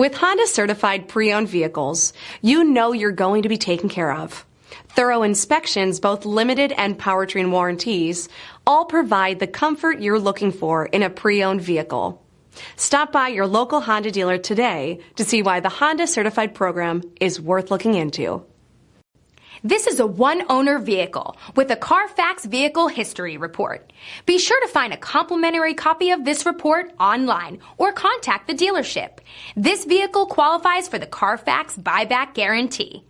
With Honda certified pre-owned vehicles, you know you're going to be taken care of. Thorough inspections, both limited and powertrain warranties, all provide the comfort you're looking for in a pre-owned vehicle. Stop by your local Honda dealer today to see why the Honda certified program is worth looking into. This is a one-owner vehicle with a Carfax Vehicle History Report. Be sure to find a complimentary copy of this report online or contact the dealership. This vehicle qualifies for the Carfax Buyback Guarantee.